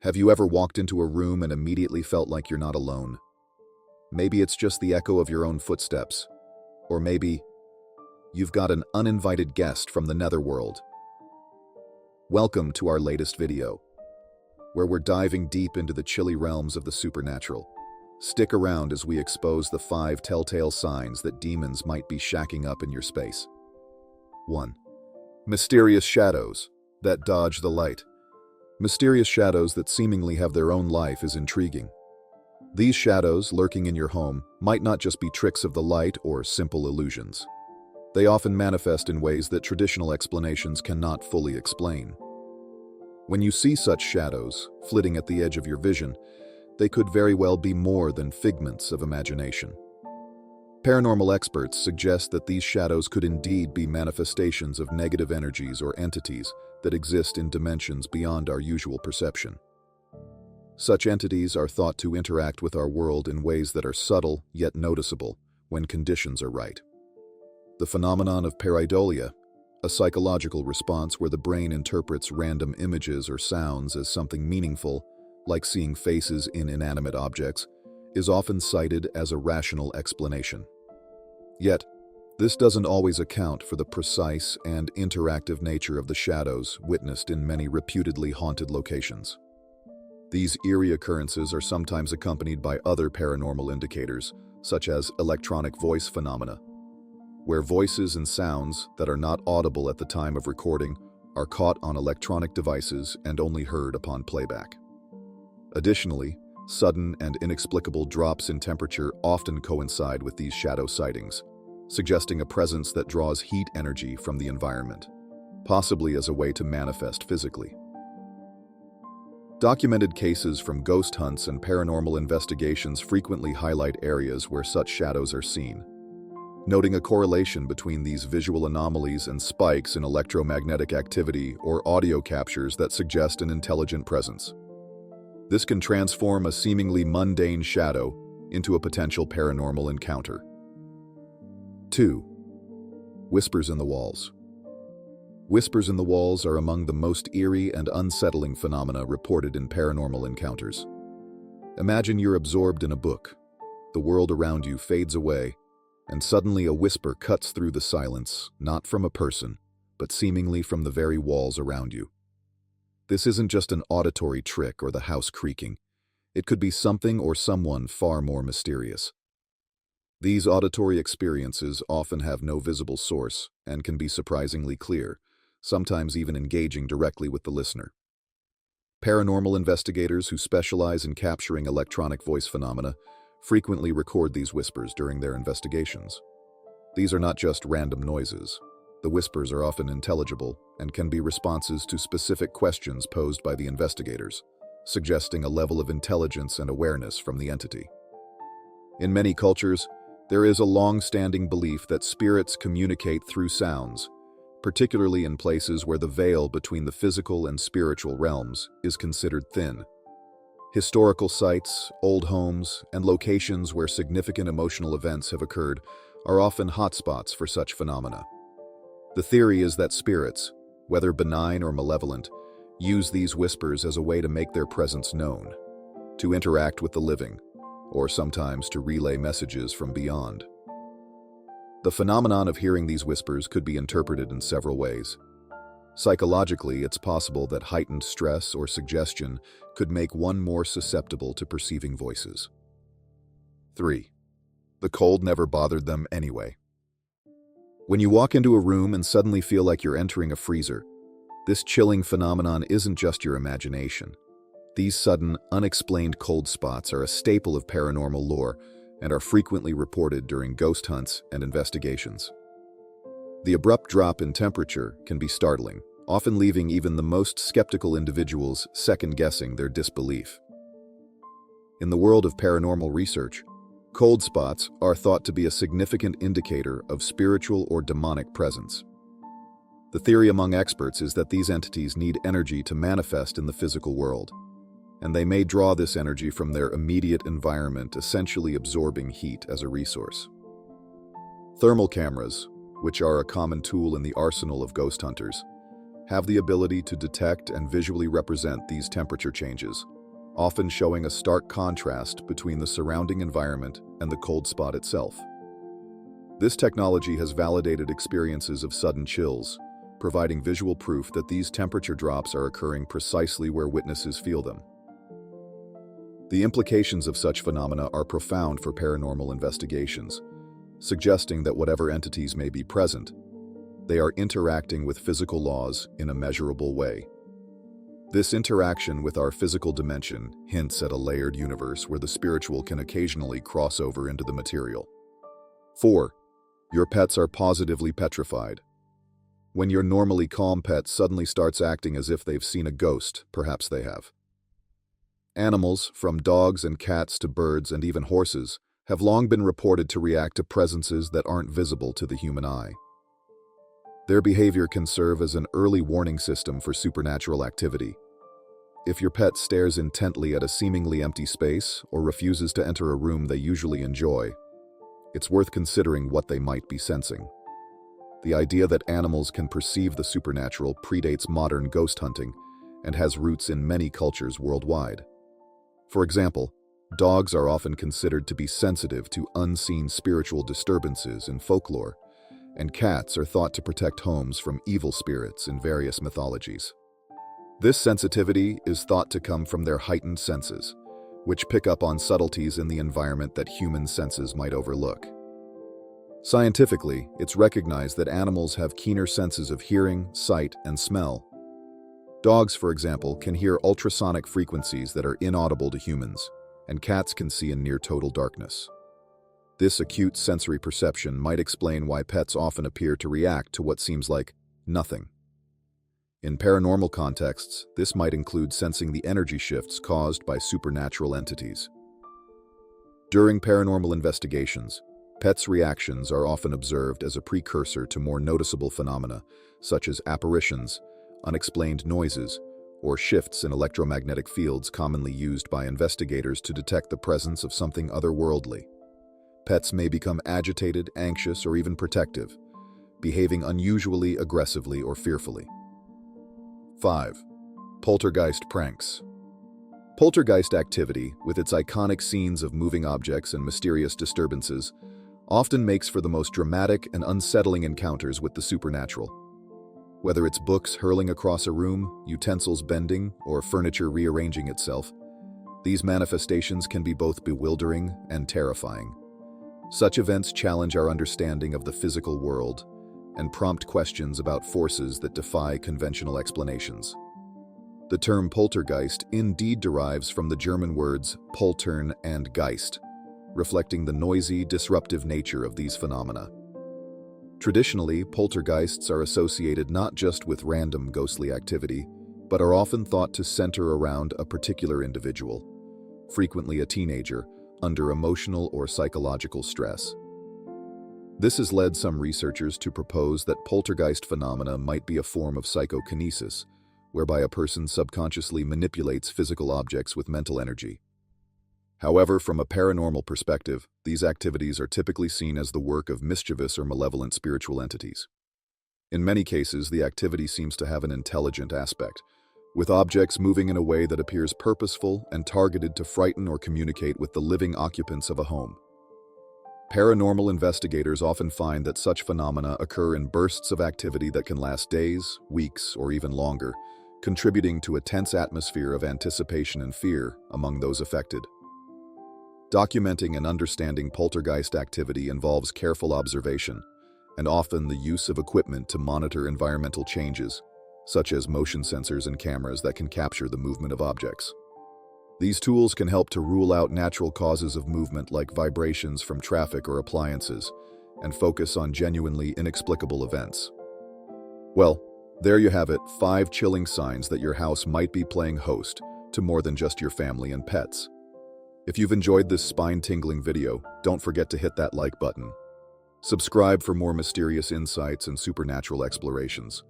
Have you ever walked into a room and immediately felt like you're not alone? Maybe it's just the echo of your own footsteps. Or maybe you've got an uninvited guest from the netherworld. Welcome to our latest video, where we're diving deep into the chilly realms of the supernatural. Stick around as we expose the 5 telltale signs that demons might be shacking up in your space. 1. Mysterious shadows that dodge the light. Mysterious shadows that seemingly have their own life is intriguing. These shadows lurking in your home might not just be tricks of the light or simple illusions. They often manifest in ways that traditional explanations cannot fully explain. When you see such shadows flitting at the edge of your vision, they could very well be more than figments of imagination. Paranormal experts suggest that these shadows could indeed be manifestations of negative energies or entities that exist in dimensions beyond our usual perception. Such entities are thought to interact with our world in ways that are subtle yet noticeable when conditions are right. The phenomenon of pareidolia, a psychological response where the brain interprets random images or sounds as something meaningful, like seeing faces in inanimate objects, is often cited as a rational explanation. Yet, this doesn't always account for the precise and interactive nature of the shadows witnessed in many reputedly haunted locations. These eerie occurrences are sometimes accompanied by other paranormal indicators, such as electronic voice phenomena, where voices and sounds that are not audible at the time of recording are caught on electronic devices and only heard upon playback. Additionally, sudden and inexplicable drops in temperature often coincide with these shadow sightings, suggesting a presence that draws heat energy from the environment, possibly as a way to manifest physically. Documented cases from ghost hunts and paranormal investigations frequently highlight areas where such shadows are seen, noting a correlation between these visual anomalies and spikes in electromagnetic activity or audio captures that suggest an intelligent presence. This can transform a seemingly mundane shadow into a potential paranormal encounter. 2. Whispers in the walls. Whispers in the walls are among the most eerie and unsettling phenomena reported in paranormal encounters. Imagine you're absorbed in a book. The world around you fades away, and suddenly a whisper cuts through the silence, not from a person, but seemingly from the very walls around you. This isn't just an auditory trick or the house creaking. It could be something or someone far more mysterious. These auditory experiences often have no visible source and can be surprisingly clear, sometimes even engaging directly with the listener. Paranormal investigators who specialize in capturing electronic voice phenomena frequently record these whispers during their investigations. These are not just random noises. The whispers are often intelligible and can be responses to specific questions posed by the investigators, suggesting a level of intelligence and awareness from the entity. In many cultures, there is a long-standing belief that spirits communicate through sounds, particularly in places where the veil between the physical and spiritual realms is considered thin. Historical sites, old homes, and locations where significant emotional events have occurred are often hotspots for such phenomena. The theory is that spirits, whether benign or malevolent, use these whispers as a way to make their presence known, to interact with the living, or sometimes to relay messages from beyond. The phenomenon of hearing these whispers could be interpreted in several ways. Psychologically, it's possible that heightened stress or suggestion could make one more susceptible to perceiving voices. 3. The cold never bothered them anyway. When you walk into a room and suddenly feel like you're entering a freezer, this chilling phenomenon isn't just your imagination. These sudden, unexplained cold spots are a staple of paranormal lore and are frequently reported during ghost hunts and investigations. The abrupt drop in temperature can be startling, often leaving even the most skeptical individuals second-guessing their disbelief. In the world of paranormal research, cold spots are thought to be a significant indicator of spiritual or demonic presence. The theory among experts is that these entities need energy to manifest in the physical world, and they may draw this energy from their immediate environment, essentially absorbing heat as a resource. Thermal cameras, which are a common tool in the arsenal of ghost hunters, have the ability to detect and visually represent these temperature changes, often showing a stark contrast between the surrounding environment and the cold spot itself. This technology has validated experiences of sudden chills, providing visual proof that these temperature drops are occurring precisely where witnesses feel them. The implications of such phenomena are profound for paranormal investigations, suggesting that whatever entities may be present, they are interacting with physical laws in a measurable way. This interaction with our physical dimension hints at a layered universe where the spiritual can occasionally cross over into the material. 4. Your pets are positively petrified. When your normally calm pet suddenly starts acting as if they've seen a ghost, perhaps they have. Animals, from dogs and cats to birds and even horses, have long been reported to react to presences that aren't visible to the human eye. Their behavior can serve as an early warning system for supernatural activity. If your pet stares intently at a seemingly empty space or refuses to enter a room they usually enjoy, it's worth considering what they might be sensing. The idea that animals can perceive the supernatural predates modern ghost hunting and has roots in many cultures worldwide. For example, dogs are often considered to be sensitive to unseen spiritual disturbances in folklore, and cats are thought to protect homes from evil spirits in various mythologies. This sensitivity is thought to come from their heightened senses, which pick up on subtleties in the environment that human senses might overlook. Scientifically, it's recognized that animals have keener senses of hearing, sight, and smell. Dogs, for example, can hear ultrasonic frequencies that are inaudible to humans, and cats can see in near total darkness. This acute sensory perception might explain why pets often appear to react to what seems like nothing. In paranormal contexts, this might include sensing the energy shifts caused by supernatural entities. During paranormal investigations, pets' reactions are often observed as a precursor to more noticeable phenomena, such as apparitions, unexplained noises, or shifts in electromagnetic fields commonly used by investigators to detect the presence of something otherworldly. Pets may become agitated, anxious, or even protective, behaving unusually aggressively or fearfully. 5. Poltergeist pranks. Poltergeist activity, with its iconic scenes of moving objects and mysterious disturbances, often makes for the most dramatic and unsettling encounters with the supernatural. Whether it's books hurling across a room, utensils bending, or furniture rearranging itself, these manifestations can be both bewildering and terrifying. Such events challenge our understanding of the physical world and prompt questions about forces that defy conventional explanations. The term poltergeist indeed derives from the German words poltern and Geist, reflecting the noisy, disruptive nature of these phenomena. Traditionally, poltergeists are associated not just with random ghostly activity, but are often thought to center around a particular individual, frequently a teenager, under emotional or psychological stress. This has led some researchers to propose that poltergeist phenomena might be a form of psychokinesis, whereby a person subconsciously manipulates physical objects with mental energy. However, from a paranormal perspective, these activities are typically seen as the work of mischievous or malevolent spiritual entities. In many cases, the activity seems to have an intelligent aspect, with objects moving in a way that appears purposeful and targeted to frighten or communicate with the living occupants of a home. Paranormal investigators often find that such phenomena occur in bursts of activity that can last days, weeks, or even longer, contributing to a tense atmosphere of anticipation and fear among those affected. Documenting and understanding poltergeist activity involves careful observation, and often the use of equipment to monitor environmental changes, such as motion sensors and cameras that can capture the movement of objects. These tools can help to rule out natural causes of movement like vibrations from traffic or appliances, and focus on genuinely inexplicable events. Well, there you have it, 5 chilling signs that your house might be playing host to more than just your family and pets. If you've enjoyed this spine-tingling video, don't forget to hit that like button. Subscribe for more mysterious insights and supernatural explorations.